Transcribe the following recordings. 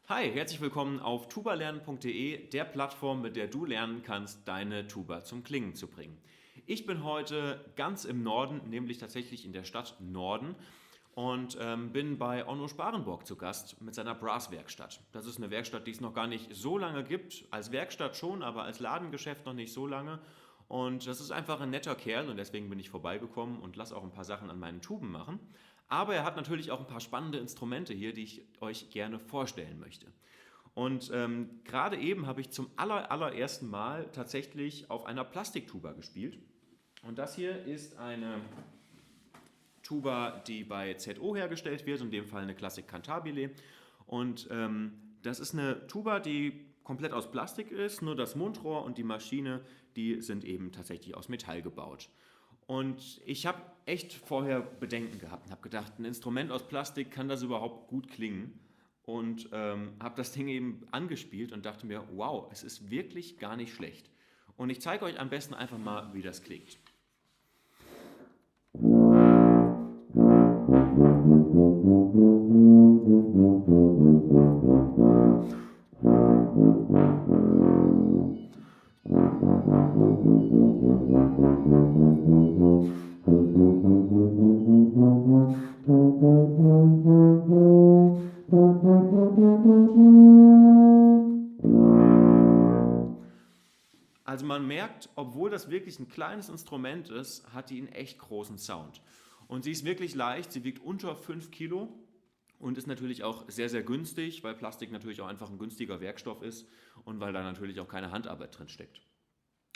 Hi, herzlich willkommen auf tubalernen.de, der Plattform, mit der du lernen kannst, deine Tuba zum Klingen zu bringen. Ich bin heute ganz im Norden, nämlich tatsächlich in der Stadt Norden und bin bei Onno Sparenborg zu Gast mit seiner Brass-Werkstatt. Das ist eine Werkstatt, die es noch gar nicht so lange gibt, als Werkstatt schon, aber als Ladengeschäft noch nicht so lange. Und das ist einfach ein netter Kerl und deswegen bin ich vorbeigekommen und lasse auch ein paar Sachen an meinen Tuben machen. Aber er hat natürlich auch ein paar spannende Instrumente hier, die ich euch gerne vorstellen möchte. Und gerade eben habe ich zum allerersten Mal tatsächlich auf einer Plastiktuba gespielt. Und das hier ist eine Tuba, die bei ZO hergestellt wird, in dem Fall eine Classic Cantabile. Und das ist eine Tuba, die komplett aus Plastik ist, nur das Mundrohr und die Maschine, die sind eben tatsächlich aus Metall gebaut. Und ich habe echt vorher Bedenken gehabt und habe gedacht, ein Instrument aus Plastik, kann das überhaupt gut klingen? Und habe das Ding eben angespielt und dachte mir, wow, es ist wirklich gar nicht schlecht. Und ich zeige euch am besten einfach mal, wie das klingt. Also man merkt, obwohl das wirklich ein kleines Instrument ist, hat die einen echt großen Sound. Und sie ist wirklich leicht, sie wiegt unter 5 Kilo und ist natürlich auch sehr, sehr günstig, weil Plastik natürlich auch einfach ein günstiger Werkstoff ist und weil da natürlich auch keine Handarbeit drin steckt.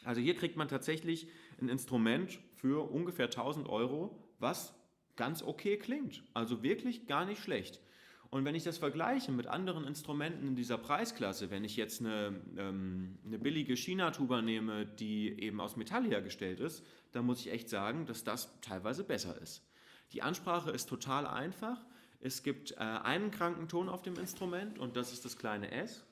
Also hier kriegt man tatsächlich ein Instrument für ungefähr 1000 €, was ganz okay klingt. Also wirklich gar nicht schlecht. Und wenn ich das vergleiche mit anderen Instrumenten in dieser Preisklasse, wenn ich jetzt eine billige China-Tuba nehme, die eben aus Metall hergestellt ist, dann muss ich echt sagen, dass das teilweise besser ist. Die Ansprache ist total einfach. Es gibt einen kranken Ton auf dem Instrument und das ist das kleine S.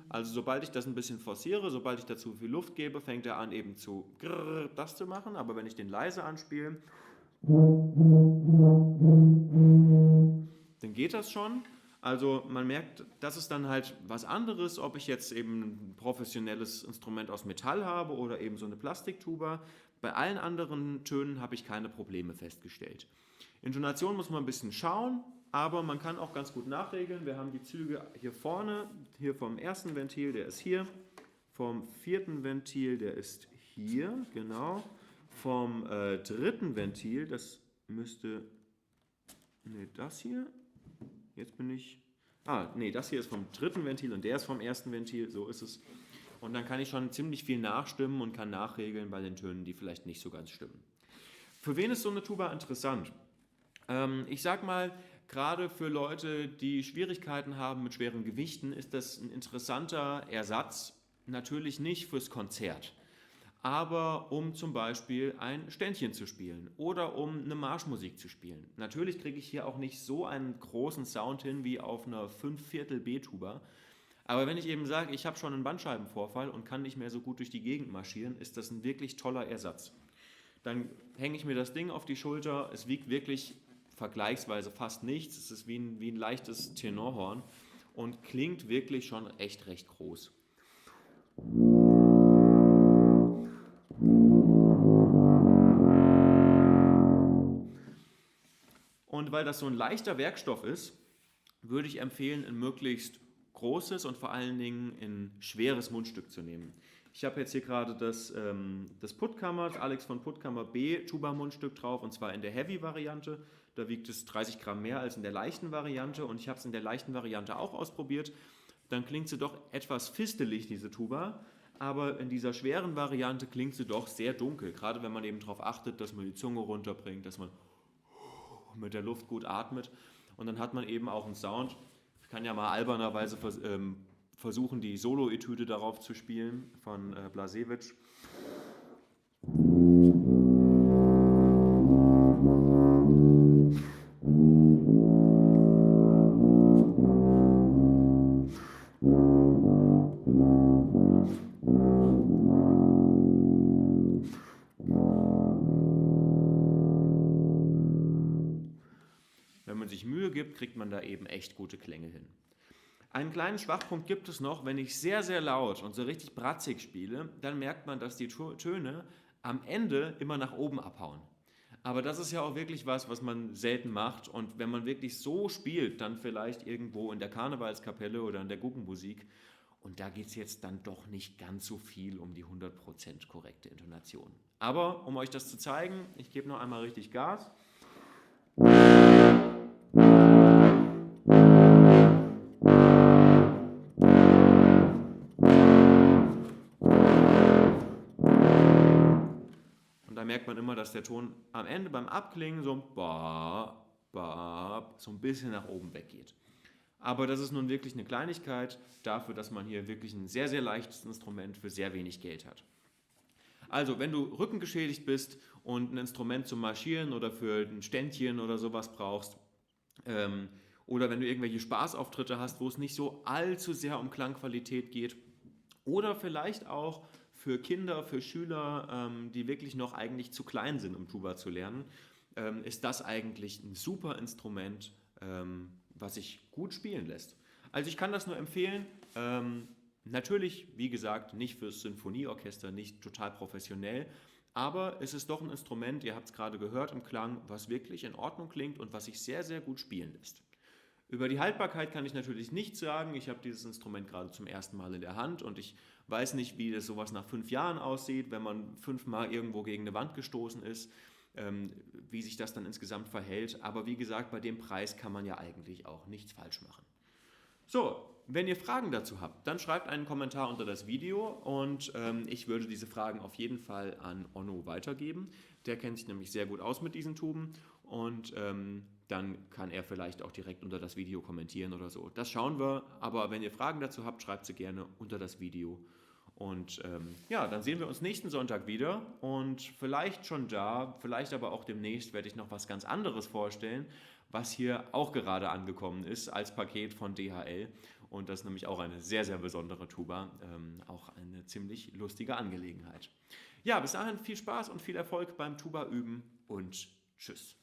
Also sobald ich das ein bisschen forciere, sobald ich dazu viel Luft gebe, fängt er an eben zu grrr, das zu machen. Aber wenn ich den leise anspiele, dann geht das schon. Also man merkt, das ist dann halt was anderes, ob ich jetzt eben ein professionelles Instrument aus Metall habe oder eben so eine Plastiktuba. Bei allen anderen Tönen habe ich keine Probleme festgestellt. Intonation muss man ein bisschen schauen, aber man kann auch ganz gut nachregeln. Wir haben die Züge hier vorne, hier vom ersten Ventil, der ist hier, vom vierten Ventil, der ist hier, genau, vom dritten Ventil, das müsste, ne, das hier, jetzt bin ich, ne, das hier ist vom dritten Ventil und der ist vom ersten Ventil, so ist es. Und dann kann ich schon ziemlich viel nachstimmen und kann nachregeln bei den Tönen, die vielleicht nicht so ganz stimmen. Für wen ist so eine Tuba interessant? Ich sag mal, gerade für Leute, die Schwierigkeiten haben mit schweren Gewichten, ist das ein interessanter Ersatz. Natürlich nicht fürs Konzert, aber um zum Beispiel ein Ständchen zu spielen oder um eine Marschmusik zu spielen. Natürlich kriege ich hier auch nicht so einen großen Sound hin wie auf einer 5/4 B-Tuba. Aber wenn ich eben sage, ich habe schon einen Bandscheibenvorfall und kann nicht mehr so gut durch die Gegend marschieren, ist das ein wirklich toller Ersatz. Dann hänge ich mir das Ding auf die Schulter, es wiegt wirklich vergleichsweise fast nichts, es ist wie ein leichtes Tenorhorn und klingt wirklich schon echt recht groß. Und weil das so ein leichter Werkstoff ist, würde ich empfehlen, ein möglichst großes und vor allen Dingen ein schweres Mundstück zu nehmen. Ich habe jetzt hier gerade das Puttkammer, das Alex von Puttkammer B Tuba-Mundstück drauf, und zwar in der Heavy-Variante. Da wiegt es 30 Gramm mehr als in der leichten Variante, und ich habe es in der leichten Variante auch ausprobiert. Dann klingt sie doch etwas fistelig, diese Tuba, aber in dieser schweren Variante klingt sie doch sehr dunkel, gerade wenn man eben darauf achtet, dass man die Zunge runterbringt, dass man mit der Luft gut atmet, und dann hat man eben auch einen Sound. Ich kann ja mal albernerweise versuchen, die Solo-Etüde darauf zu spielen von Blasewitsch. sich Mühe gibt, kriegt man da eben echt gute Klänge hin. Einen kleinen Schwachpunkt gibt es noch, wenn ich sehr, sehr laut und so richtig bratzig spiele, dann merkt man, dass die Töne am Ende immer nach oben abhauen. Aber das ist ja auch wirklich was man selten macht. Und wenn man wirklich so spielt, dann vielleicht irgendwo in der Karnevalskapelle oder in der Guggenmusik. Und da geht es jetzt dann doch nicht ganz so viel um die 100% korrekte Intonation. Aber um euch das zu zeigen, ich gebe noch einmal richtig Gas. Und da merkt man immer, dass der Ton am Ende beim Abklingen so ein bisschen nach oben weggeht. Aber das ist nun wirklich eine Kleinigkeit dafür, dass man hier wirklich ein sehr, sehr leichtes Instrument für sehr wenig Geld hat. Also, wenn du rückengeschädigt bist und ein Instrument zum Marschieren oder für ein Ständchen oder sowas brauchst, oder wenn du irgendwelche Spaßauftritte hast, wo es nicht so allzu sehr um Klangqualität geht, oder vielleicht auch für Kinder, für Schüler, die wirklich noch eigentlich zu klein sind, um Tuba zu lernen, ist das eigentlich ein super Instrument, was sich gut spielen lässt. Also ich kann das nur empfehlen. Natürlich, wie gesagt, nicht fürs Sinfonieorchester, nicht total professionell, aber es ist doch ein Instrument, ihr habt es gerade gehört im Klang, was wirklich in Ordnung klingt und was sich sehr, sehr gut spielen lässt. Über die Haltbarkeit kann ich natürlich nichts sagen. Ich habe dieses Instrument gerade zum ersten Mal in der Hand und ich weiß nicht, wie das sowas nach 5 Jahren aussieht, wenn man 5-mal irgendwo gegen eine Wand gestoßen ist, wie sich das dann insgesamt verhält. Aber wie gesagt, bei dem Preis kann man ja eigentlich auch nichts falsch machen. So, wenn ihr Fragen dazu habt, dann schreibt einen Kommentar unter das Video und ich würde diese Fragen auf jeden Fall an Onno weitergeben. Der kennt sich nämlich sehr gut aus mit diesen Tuben und dann kann er vielleicht auch direkt unter das Video kommentieren oder so. Das schauen wir, aber wenn ihr Fragen dazu habt, schreibt sie gerne unter das Video. Und ja, dann sehen wir uns nächsten Sonntag wieder und vielleicht schon da, vielleicht aber auch demnächst werde ich noch was ganz anderes vorstellen, was hier auch gerade angekommen ist als Paket von DHL. Und das ist nämlich auch eine sehr, sehr besondere Tuba, auch eine ziemlich lustige Angelegenheit. Ja, bis dahin viel Spaß und viel Erfolg beim Tuba üben und tschüss.